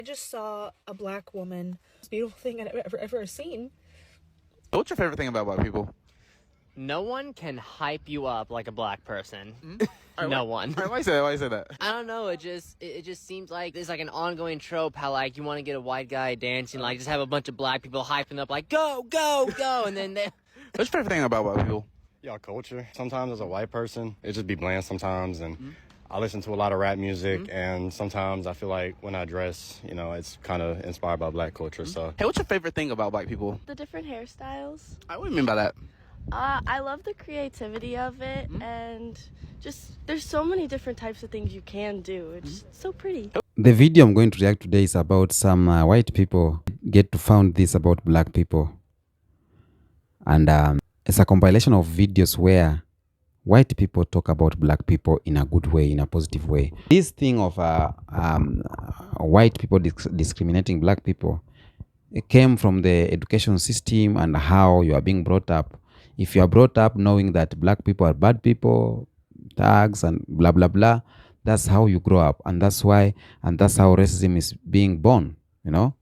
I just saw a black woman. Most beautiful thing I've ever seen. What's your favorite thing about black people? No one can hype you up like a black person. Mm-hmm. No one. Why you say that? Why you say that? I don't know. It just seems like there's like an ongoing trope how like you want to get a white guy dancing, like just have a bunch of black people hyping up like go go go, and then they. What's your favorite thing about black people? Y'all culture. Sometimes as a white person, it just be bland sometimes, and I listen to a lot of rap music, and sometimes I feel like when I dress, you know, it's kind of inspired by black culture. So, Hey, what's your favorite thing about black people? The different hairstyles. What do you mean by that? I love the creativity of it, and just there's so many different types of things you can do. It's so pretty. The video I'm going to react today is about some white people get to found this about black people. And it's a compilation of videos where white people talk about black people in a good way, in a positive way. This thing of white people discriminating black people, it came from the education system and how you are being brought up. If you are brought up knowing that black people are bad people, thugs and blah, blah, blah, that's how you grow up. And that's why, and that's how racism is being born, you know.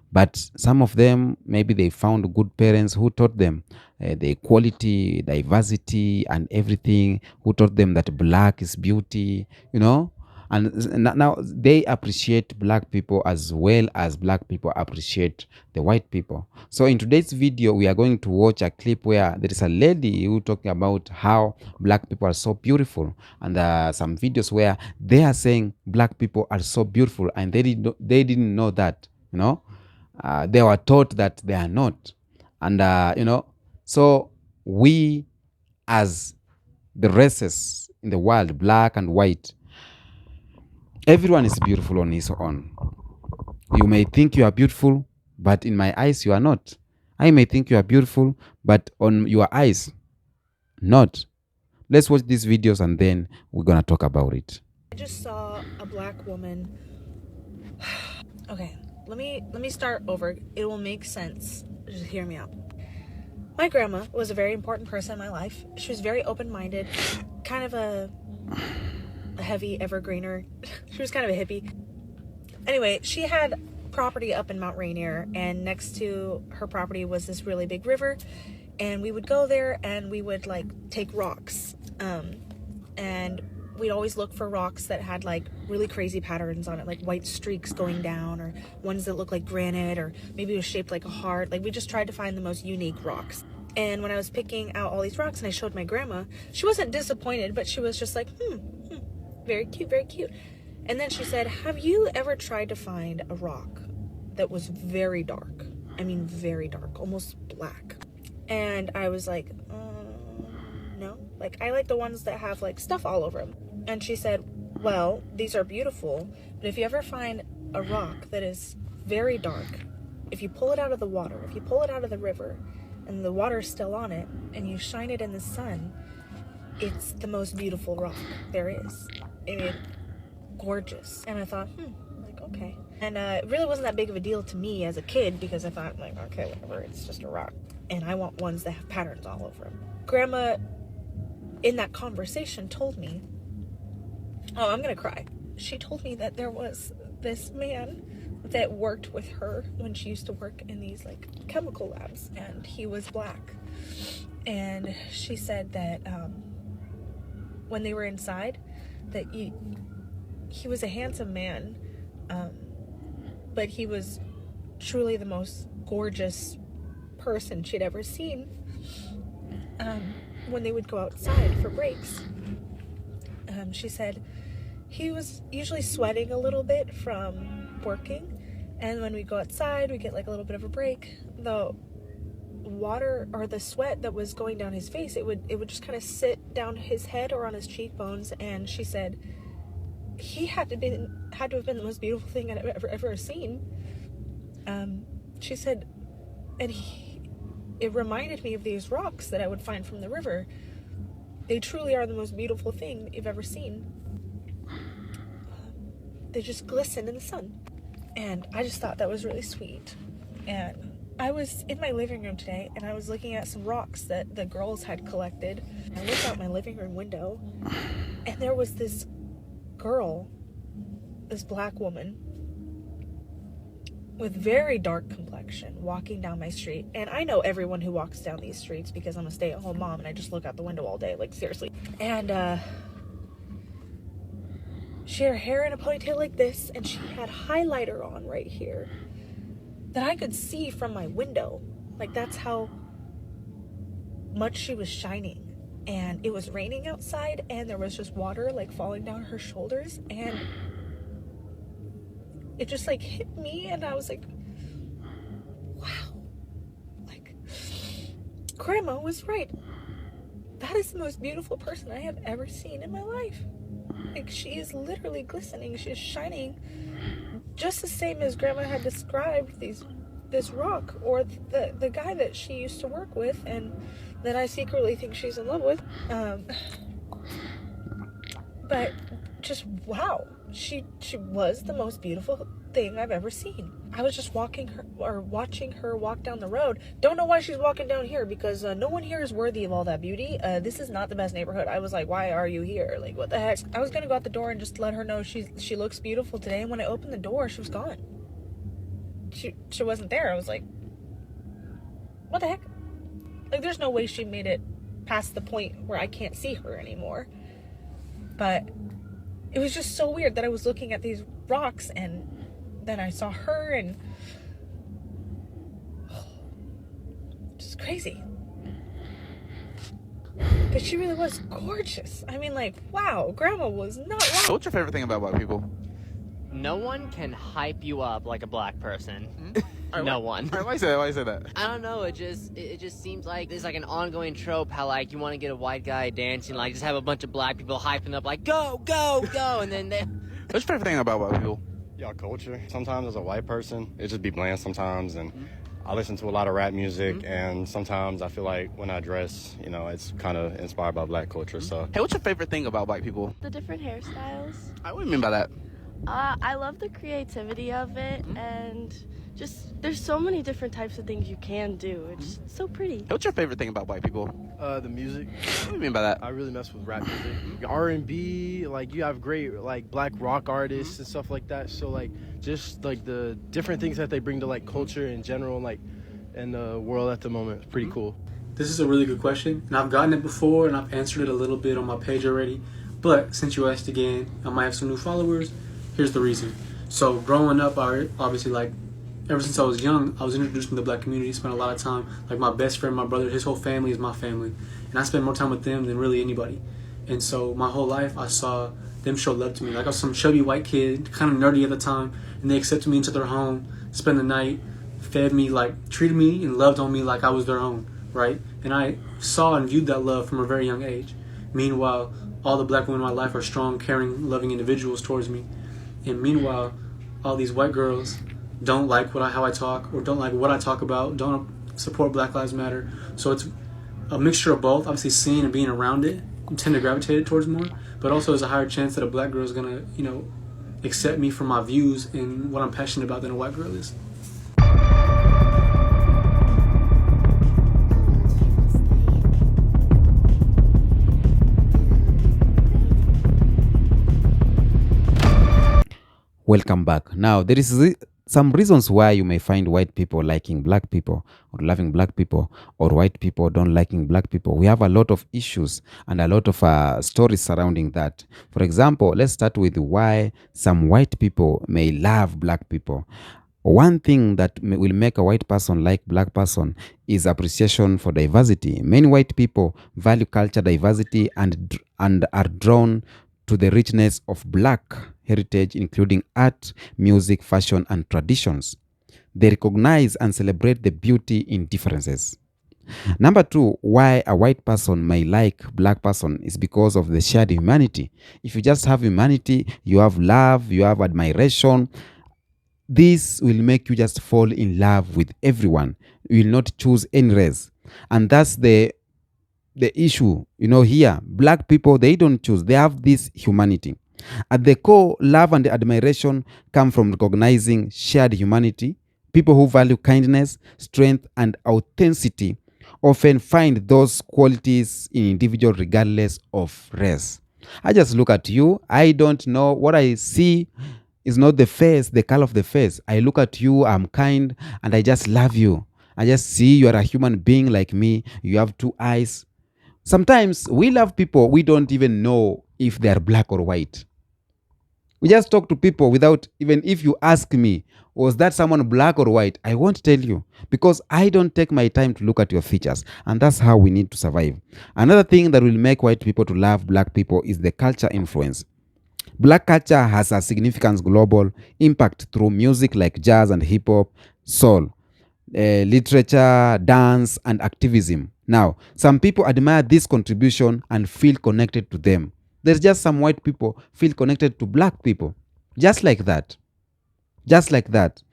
But some of them, maybe they found good parents who taught them the equality, diversity, and everything, who taught them that black is beauty, you know. And now they appreciate black people as well as black people appreciate the white people. So in today's video, we are going to watch a clip where there is a lady who talking about how black people are so beautiful. And some videos where they are saying black people are so beautiful and they didn't know that, you know. They were taught that they are not. And, you know, so we as the races in the world, black and white, everyone is beautiful on his own. You may think you are beautiful, but in my eyes, you are not. I may think you are beautiful, but on your eyes, not. Let's watch these videos and then we're going to talk about it. I just saw a black woman. Okay, let me start over. It will make sense. Just hear me out. My grandma was a very important person in my life. She was very open-minded, kind of a heavy evergreener. She was kind of a hippie. Anyway, she had property up in Mount Rainier, and next to her property was this really big river, and we would go there and we would like take rocks, and we'd always look for rocks that had like really crazy patterns on it, like white streaks going down, or ones that looked like granite, or maybe it was shaped like a heart. Like we just tried to find the most unique rocks. And when I was picking out all these rocks and I showed my grandma, she wasn't disappointed, but she was just like, very cute, very cute. And then she said, have you ever tried to find a rock that was very dark? I mean, very dark, almost black. And I was like, no. Like, I like the ones that have, like, stuff all over them. And she said, well, these are beautiful, but if you ever find a rock that is very dark, if you pull it out of the water, if you pull it out of the river, and the water is still on it, and you shine it in the sun, it's the most beautiful rock there is. I mean, gorgeous. And I thought, like, okay. And it really wasn't that big of a deal to me as a kid, because I thought, like, okay, whatever, it's just a rock. And I want ones that have patterns all over them. Grandma, in that conversation, told me, oh, I'm gonna cry. She told me that there was this man that worked with her when she used to work in these, like, chemical labs, and he was black. And she said that when they were inside, that he was a handsome man, but he was truly the most gorgeous person she'd ever seen. When they would go outside for breaks, she said he was usually sweating a little bit from working, and when we go outside we get like a little bit of a break. The water or the sweat that was going down his face, it would just kind of sit down his head or on his cheekbones. And she said he had to have been the most beautiful thing I'd ever seen. She said, and it reminded me of these rocks that I would find from the river. They truly are the most beautiful thing you've ever seen. They just glisten in the sun. And I just thought that was really sweet. And I was in my living room today, and I was looking at some rocks that the girls had collected. I looked out my living room window, and there was this girl, this black woman, with very dark complexion walking down my street. And I know everyone who walks down these streets because I'm a stay-at-home mom and I just look out the window all day, like seriously. And she had her hair in a ponytail like this, and she had highlighter on right here that I could see from my window. Like, that's how much she was shining. And it was raining outside, and there was just water like falling down her shoulders, and it just like hit me, and I was like, wow, like, Grandma was right. That is the most beautiful person I have ever seen in my life. Like, she is literally glistening. She is shining just the same as Grandma had described this rock, or the guy that she used to work with and that I secretly think she's in love with. But just wow, she was the most beautiful thing I've ever seen. I was just watching her walk down the road. Don't know why she's walking down here, because no one here is worthy of all that beauty. This is not the best neighborhood. I was like, why are you here? Like, what the heck? I was gonna go out the door and just let her know she looks beautiful today, and when I opened the door, she was gone. She wasn't there. I was like, what the heck? Like, there's no way she made it past the point where I can't see her anymore. But it was just so weird that I was looking at these rocks, and then I saw her, and just crazy. But she really was gorgeous. I mean, like, wow, Grandma was not wrong. What's your favorite thing about black people? No one can hype you up like a black person. No one. Why say that? Why say that? I don't know. It just seems like there's like an ongoing trope how like you want to get a white guy dancing, like just have a bunch of black people hyping up like go go go, and then they. What's your favorite thing about black people? Y'all culture. Sometimes as a white person, it just be bland sometimes, and I listen to a lot of rap music, and sometimes I feel like when I dress, you know, it's kind of inspired by black culture. So, Hey, what's your favorite thing about black people? The different hairstyles. What do you mean by that? I love the creativity of it, and just there's so many different types of things you can do. It's so pretty. Hey, what's your favorite thing about black people? The music. What do you mean by that? I really mess with rap music. R&B, like you have great like black rock artists and stuff like that. So like just like the different things that they bring to like culture in general, like in the world at the moment, it's pretty cool. This is a really good question, and I've gotten it before, and I've answered it a little bit on my page already. But since you asked again, I might have some new followers. Here's the reason. So growing up, I obviously, like, ever since I was young, I was introduced in the black community, spent a lot of time, like my best friend, my brother, his whole family is my family. And I spent more time with them than really anybody. And so my whole life, I saw them show love to me. Like, I was some chubby white kid, kind of nerdy at the time, and they accepted me into their home, spent the night, fed me, like, treated me and loved on me like I was their own, right? And I saw and viewed that love from a very young age. Meanwhile, all the black women in my life are strong, caring, loving individuals towards me. And meanwhile, all these white girls don't like how I talk, or don't like what I talk about, don't support Black Lives Matter. So it's a mixture of both. Obviously, seeing and being around it, you tend to gravitate towards more. But also, there's a higher chance that a black girl is going to, you know, accept me for my views and what I'm passionate about than a white girl is. Welcome back. Now, there is some reasons why you may find white people liking black people, or loving black people, or white people don't liking black people. We have a lot of issues and a lot of stories surrounding that. For example, let's start with why some white people may love black people. One thing that will make a white person like black person is appreciation for diversity. Many white people value culture diversity and are drawn to the richness of black heritage, including art, music, fashion, and traditions. They recognize and celebrate the beauty in differences. Number two, why a white person may like black person is because of the shared humanity. If you just have humanity, you have love, you have admiration, this will make you just fall in love with everyone. You will not choose any race. And that's the issue, here. Black people, they don't choose. They have this humanity. At the core, love and admiration come from recognizing shared humanity. People who value kindness, strength, and authenticity often find those qualities in individuals regardless of race. I just look at you. I don't know what I see. It's not the face, the color of the face. I look at you, I'm kind, and I just love you. I just see you are a human being like me. You have two eyes. Sometimes we love people we don't even know if they are black or white. We just talk to people without, even if you ask me, was that someone black or white? I won't tell you because I don't take my time to look at your features. And that's how we need to survive. Another thing that will make white people to love black people is the culture influence. Black culture has a significant global impact through music like jazz and hip hop, soul, literature, dance, and activism. Now, some people admire this contribution and feel connected to them. There's just some white people feel connected to black people. Just like that. Just like that.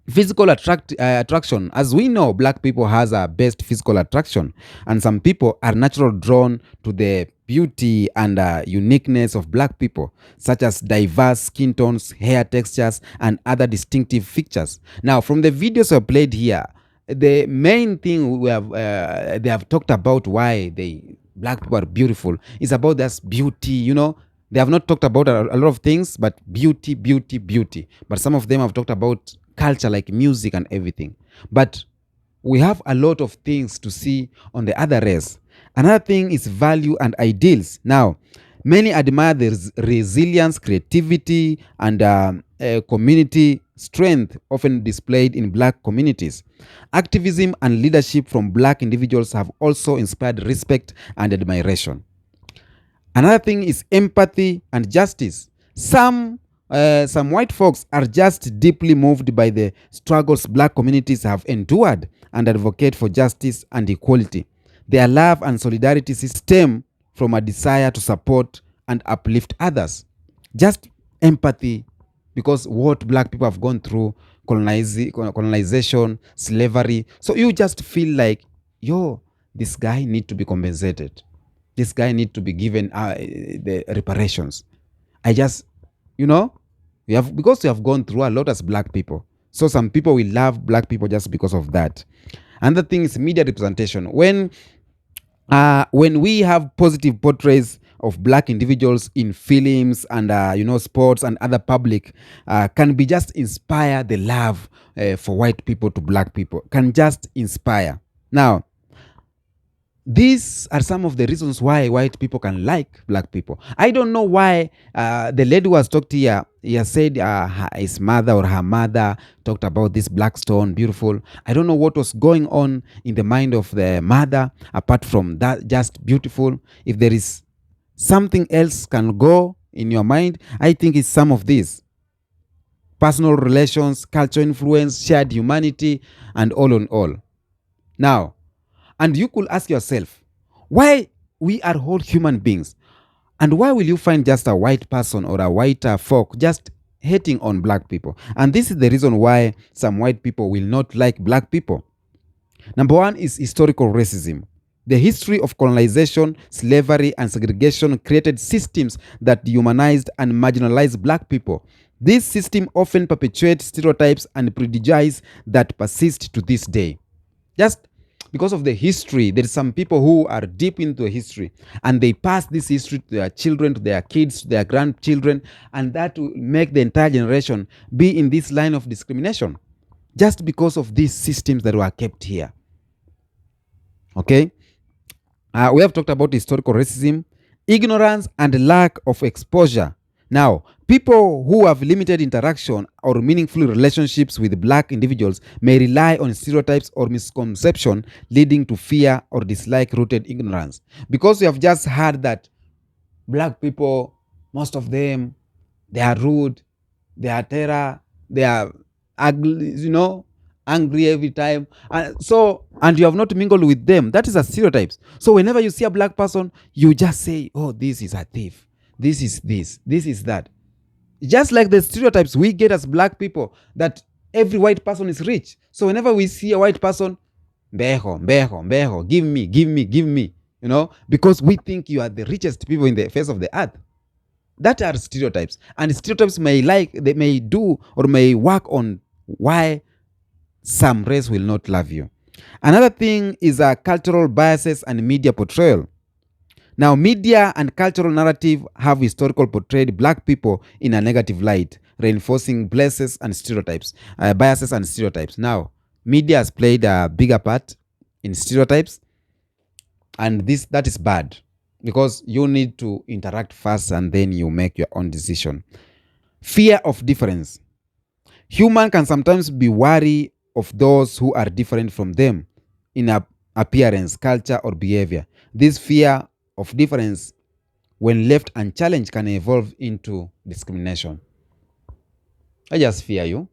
Physical attraction, as we know, black people has a best physical attraction, and some people are naturally drawn to the beauty and uniqueness of black people, such as diverse skin tones, hair textures, and other distinctive features. Now, from the videos I played here, the main thing we have they have talked about why black people are beautiful is about this beauty, you know. They have not talked about a lot of things, but beauty, beauty, beauty. But some of them have talked about culture like music and everything. But we have a lot of things to see on the other race. Another thing is value and ideals. Now, many admire the resilience, creativity, and community strength often displayed in black communities. Activism and leadership from black individuals have also inspired respect and admiration. Another thing is empathy and justice. Some white folks are just deeply moved by the struggles black communities have endured and advocate for justice and equality. Their love and solidarity stem from a desire to support and uplift others. Just empathy, because what black people have gone through, colonization, slavery. So you just feel like, this guy need to be compensated. This guy need to be given the reparations. Because we have gone through a lot as black people. So some people will love black people just because of that. Another thing is media representation. When we have positive portraits of black individuals in films and sports and other public, can be just inspire the love for white people to black people. Can just inspire. Now, these are some of the reasons why white people can like black people. I don't know why the lady who was talked here, he said his mother or her mother talked about this black stone, beautiful. I don't know what was going on in the mind of the mother, apart from that, just beautiful. If there is something else can go in your mind, I think it's some of these. Personal relations, cultural influence, shared humanity, and all on all. Now, and you could ask yourself, why we are all human beings? And why will you find just a white person or a white folk just hating on black people? And this is the reason why some white people will not like black people. Number one is historical racism. The history of colonization, slavery, and segregation created systems that dehumanized and marginalized black people. This system often perpetuates stereotypes and prejudices that persist to this day. Just because of the history, there are some people who are deep into history and they pass this history to their children, to their kids, to their grandchildren, and that will make the entire generation be in this line of discrimination just because of these systems that were kept here. Okay? We have talked about historical racism, ignorance, and lack of exposure. Now, people who have limited interaction or meaningful relationships with black individuals may rely on stereotypes or misconception, leading to fear or dislike-rooted ignorance. Because we have just heard that black people, most of them, they are rude, they are terror, they are ugly, angry every time. And you have not mingled with them. That is a stereotypes. So whenever you see a black person, you just say, this is a thief. This is this. This is that. Just like the stereotypes we get as black people, that every white person is rich. So whenever we see a white person, bejo, give me, because we think you are the richest people in the face of the earth. That are stereotypes. And stereotypes they may do or may work on why some race will not love you. Another thing is cultural biases and media portrayal. Now, media and cultural narrative have historically portrayed black people in a negative light, reinforcing biases and stereotypes. Now, media has played a bigger part in stereotypes, and that is bad because you need to interact first and then you make your own decision. Fear of difference. Human can sometimes be wary of those who are different from them in appearance, culture, or behavior. This fear of difference, when left unchallenged, can evolve into discrimination. I just fear you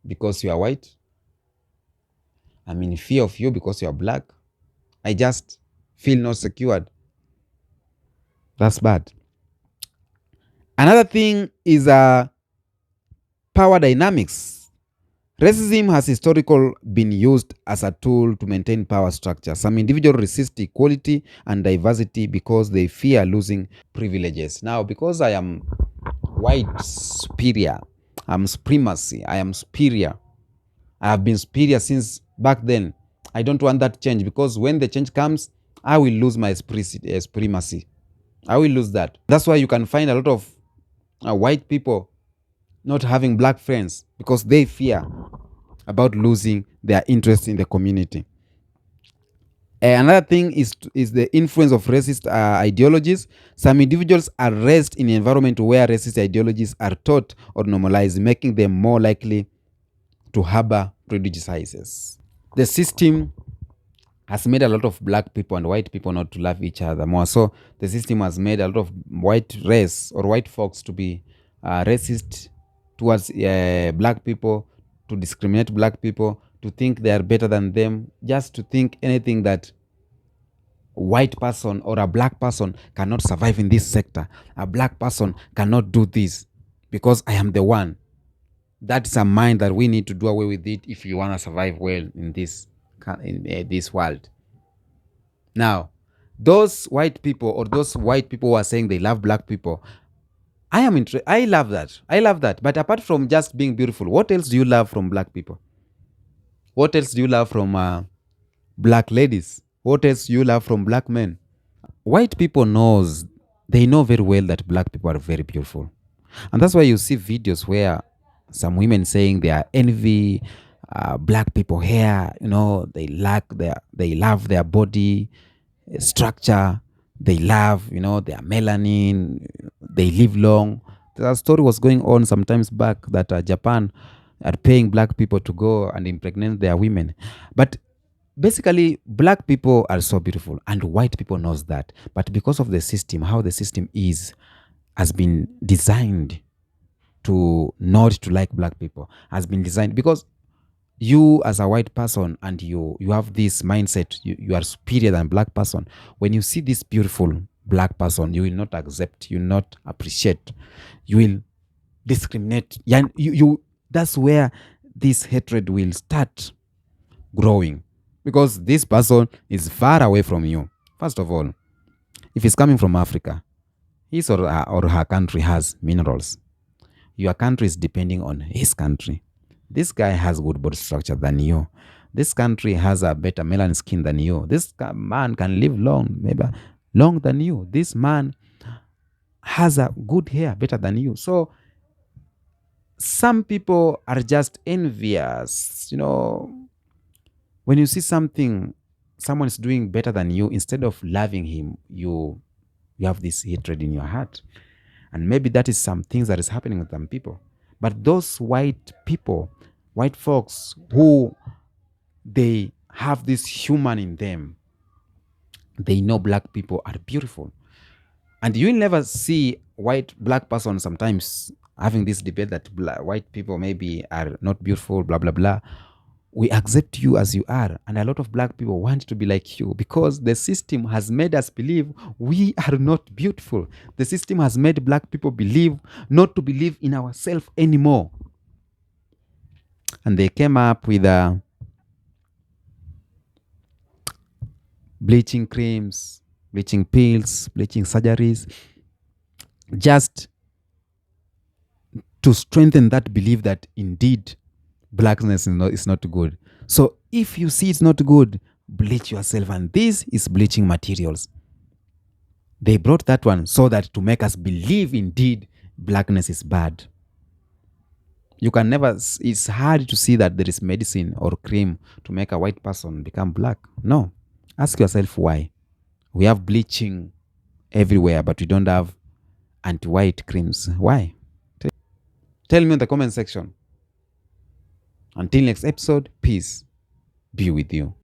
because you are white. I'm in fear of you because you are black. I just feel not secured. That's bad. Another thing is power dynamics. Racism has historically been used as a tool to maintain power structure. Some individuals resist equality and diversity because they fear losing privileges. Now, because I am white superior, I'm supremacy, I am superior. I have been superior since back then. I don't want that change because when the change comes, I will lose my supremacy. I will lose that. That's why you can find a lot of white people not having black friends because they fear about losing their interest in the community. Another thing is the influence of racist ideologies. Some individuals are raised in an environment where racist ideologies are taught or normalized, making them more likely to harbor prejudices. The system has made a lot of black people and white people not to love each other more. So the system has made a lot of white race or white folks to be racist towards black people, to discriminate black people, to think they are better than them, just to think anything that white person or a black person cannot survive in this sector. A black person cannot do this because I am the one. That's a mind that we need to do away with it if you want to survive well in this world. Now, those white people who are saying they love black people, I love that. But apart from just being beautiful, what else do you love from black people? What else do you love from black ladies? What else do you love from black men? White people know very well that black people are very beautiful. And that's why you see videos where some women saying they are envy black people hair, they love their body structure, they love, their melanin, they live long. The story was going on sometimes back that Japan are paying black people to go and impregnate their women. But basically, black people are so beautiful and white people knows that. But because of the system, how the system has been designed to not to like black people, has been designed because you as a white person and you have this mindset, you are superior than black person. When you see this beautiful black person, you will not accept, you will not appreciate, you will discriminate. That's where this hatred will start growing because this person is far away from you. First of all, if he's coming from Africa, his or her country has minerals. Your country is depending on his country. This guy has good body structure than you. This country has a better melanin skin than you. This man can live long, maybe long than you. This man has a good hair better than you. So some people are just envious. When you see someone is doing better than you, instead of loving him, you have this hatred in your heart. And maybe that is some things that is happening with some people. But those white people, white folks who they have this human in them, they know black people are beautiful. And you will never see black person sometimes having this debate that white people maybe are not beautiful, blah, blah, blah. We accept you as you are. And a lot of black people want to be like you because the system has made us believe we are not beautiful. The system has made black people not to believe in ourselves anymore. And they came up with bleaching creams, bleaching pills, bleaching surgeries, just to strengthen that belief that indeed blackness is not good. So if you see it's not good, bleach yourself. And this is bleaching materials. They brought that one so that to make us believe indeed blackness is bad. You can never, it's hard to see that there is medicine or cream to make a white person become black. No. Ask yourself why. We have bleaching everywhere, but we don't have anti-white creams. Why? Tell me in the comment section. Until next episode, peace be with you.